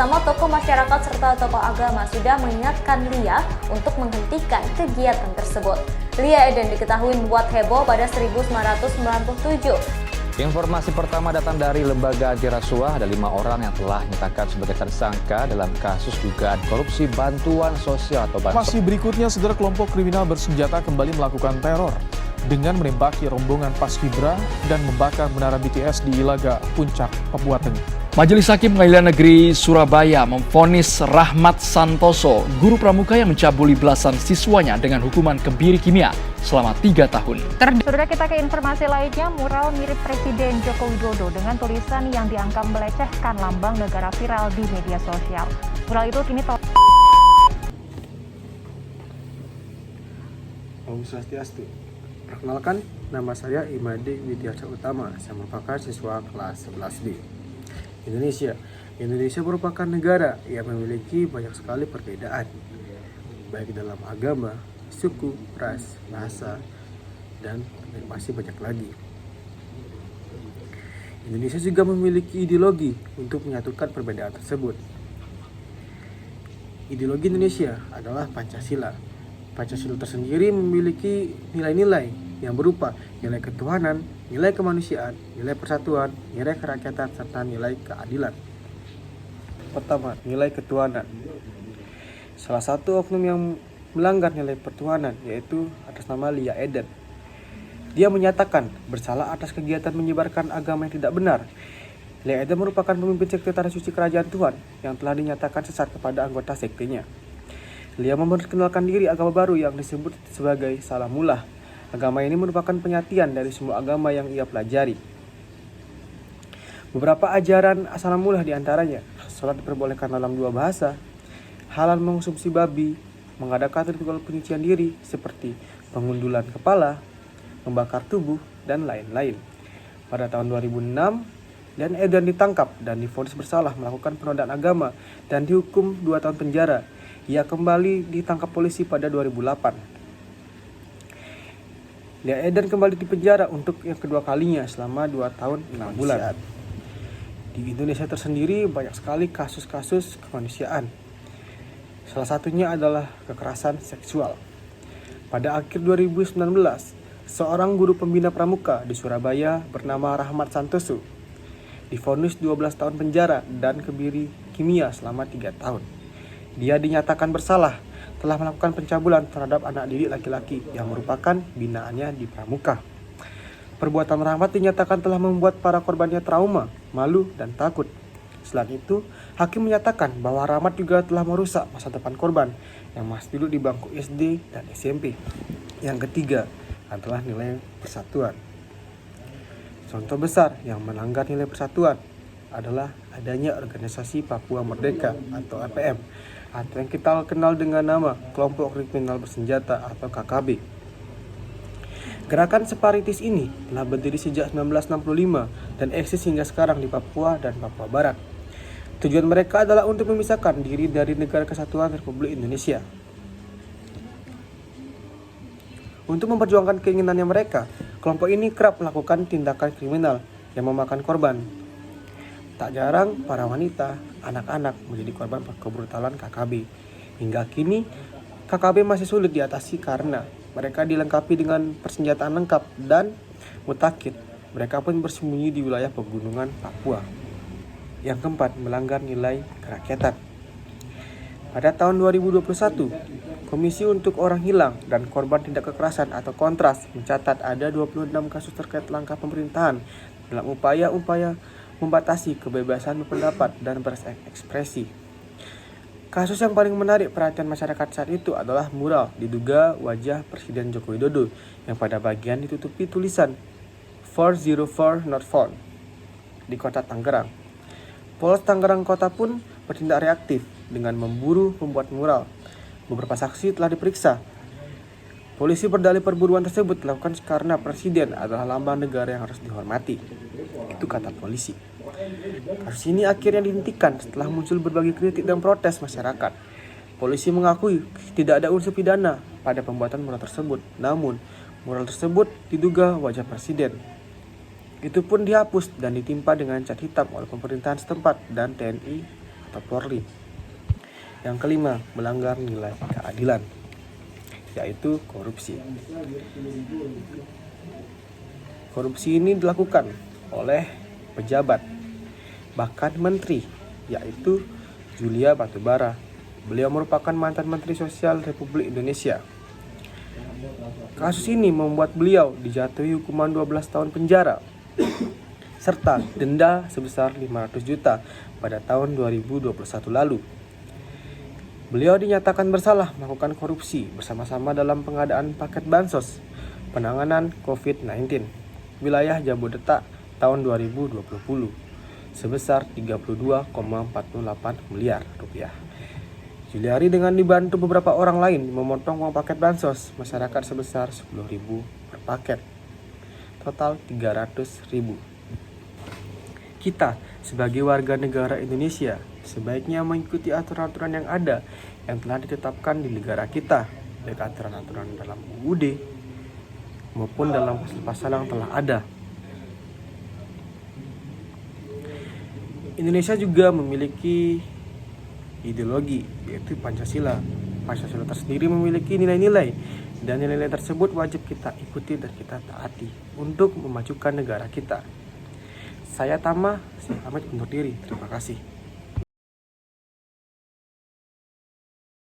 bersama tokoh masyarakat serta tokoh agama sudah mengingatkan Lia untuk menghentikan kegiatan tersebut. Lia Eden diketahui membuat heboh pada 1997. Informasi pertama datang dari lembaga anti rasuah. Ada 5 orang yang telah dinyatakan sebagai tersangka dalam kasus dugaan korupsi bantuan sosial atau bansos. Masih berikutnya, saudara, kelompok kriminal bersenjata kembali melakukan teror dengan menembaki rombongan Paskibra dan membakar menara BTS di Ilaga, Puncak, Papua Tengah. Majelis Hakim Pengadilan Negeri Surabaya memvonis Rahmat Santoso, guru pramuka yang mencabuli belasan siswanya dengan hukuman kebiri kimia selama 3 tahun. Saudara, kita ke informasi lainnya. Mural mirip Presiden Joko Widodo dengan tulisan yang dianggap melecehkan lambang negara viral di media sosial. Mural itu kini Om Swastiastu. Perkenalkan, nama saya Imade Widiarsa Utama. Saya merupakan siswa kelas 11B. Indonesia merupakan negara yang memiliki banyak sekali perbedaan, baik dalam agama, suku, ras, bahasa, dan masih banyak lagi. Indonesia juga memiliki ideologi untuk menyatukan perbedaan tersebut. Ideologi Indonesia adalah Pancasila. Pancasila tersendiri memiliki nilai-nilai yang berupa nilai ketuhanan, nilai kemanusiaan, nilai persatuan, nilai kerakyatan, serta nilai keadilan. Pertama, nilai ketuhanan. Salah satu oknum yang melanggar nilai pertuhanan yaitu atas nama Lia Eden. Dia menyatakan bersalah atas kegiatan menyebarkan agama yang tidak benar. Lia Eden merupakan pemimpin sekte Tanah Suci Kerajaan Tuhan yang telah dinyatakan sesat kepada anggota sektenya. Lia memperkenalkan diri agama baru yang disebut sebagai Salamullah. Agama ini merupakan penyatian dari semua agama yang ia pelajari. Beberapa ajaran Salamullah diantaranya, sholat diperbolehkan dalam 2 bahasa, halal mengonsumsi babi, mengadakan ritual penyucian diri seperti pengundulan kepala, membakar tubuh, dan lain-lain. Pada tahun 2006, Lia Eden ditangkap dan divonis bersalah melakukan penodaan agama dan dihukum 2 tahun penjara. Ia kembali ditangkap polisi pada 2008. Lia Eden kembali dipenjara untuk yang kedua kalinya selama 2 tahun 6 bulan. Di Indonesia tersendiri banyak sekali kasus-kasus kemanusiaan. Salah satunya adalah kekerasan seksual. Pada akhir 2019, seorang guru pembina pramuka di Surabaya bernama Rahmat Santoso divonis 12 tahun penjara dan kebiri kimia selama 3 tahun. Dia dinyatakan bersalah telah melakukan pencabulan terhadap anak didik laki-laki yang merupakan binaannya di pramuka. Perbuatan Rahmat dinyatakan telah membuat para korbannya trauma, malu, dan takut. Selain itu, hakim menyatakan bahwa Rahmat juga telah merusak masa depan korban yang masih duduk di bangku SD dan SMP. Yang ketiga adalah nilai persatuan. Contoh besar yang melanggar nilai persatuan adalah adanya organisasi Papua Merdeka atau APM, atau yang kita kenal dengan nama Kelompok Kriminal Bersenjata atau KKB. Gerakan separatis ini telah berdiri sejak 1965 dan eksis hingga sekarang di Papua dan Papua Barat. Tujuan mereka adalah untuk memisahkan diri dari Negara Kesatuan Republik Indonesia. Untuk memperjuangkan keinginannya mereka, kelompok ini kerap melakukan tindakan kriminal yang memakan korban. Tak jarang para wanita, anak-anak menjadi korban kebrutalan KKB. Hingga kini, KKB masih sulit diatasi karena mereka dilengkapi dengan persenjataan lengkap dan mutakhir. Mereka pun bersembunyi di wilayah pegunungan Papua. Yang keempat, melanggar nilai kerakyatan. Pada tahun 2021, Komisi untuk Orang Hilang dan Korban Tindak Kekerasan atau Kontras mencatat ada 26 kasus terkait langkah pemerintahan dalam upaya-upaya membatasi kebebasan berpendapat dan berekspresi. Kasus yang paling menarik perhatian masyarakat saat itu adalah mural diduga wajah Presiden Joko Widodo yang pada bagian ditutupi tulisan 404 not found di kota Tangerang. Polres Tangerang Kota pun bertindak reaktif dengan memburu pembuat mural. Beberapa saksi telah diperiksa. Polisi berdalih perburuan tersebut dilakukan karena Presiden adalah lambang negara yang harus dihormati. Itu kata polisi. Kasus ini akhirnya dihentikan setelah muncul berbagai kritik dan protes masyarakat. Polisi mengakui tidak ada unsur pidana pada pembuatan mural tersebut. Namun, mural tersebut diduga wajah Presiden. Itu pun dihapus dan ditimpa dengan cat hitam oleh pemerintahan setempat dan TNI atau Polri. Yang kelima, melanggar nilai keadilan, yaitu korupsi. Korupsi ini dilakukan oleh pejabat, bahkan menteri, yaitu Julia Batubara. Beliau merupakan mantan Menteri Sosial Republik Indonesia. Kasus ini membuat beliau dijatuhi hukuman 12 tahun penjara serta denda sebesar 500 juta pada tahun 2021 lalu. Beliau dinyatakan bersalah melakukan korupsi bersama-sama dalam pengadaan paket bansos penanganan COVID-19 wilayah Jabodetabek tahun 2020 sebesar 32,48 miliar rupiah. Juliari dengan dibantu beberapa orang lain memotong uang paket bansos masyarakat sebesar 10.000 per paket. Total 300.000. Kita sebagai warga negara Indonesia sebaiknya mengikuti aturan-aturan yang ada yang telah ditetapkan di negara kita, baik aturan-aturan dalam UUD maupun dalam pasal-pasal yang telah ada. Indonesia juga memiliki ideologi, yaitu Pancasila. Pancasila tersendiri memiliki nilai-nilai, dan nilai-nilai tersebut wajib kita ikuti dan kita taati untuk memajukan negara kita. Saya Tama, saya pamit undur diri. Terima kasih.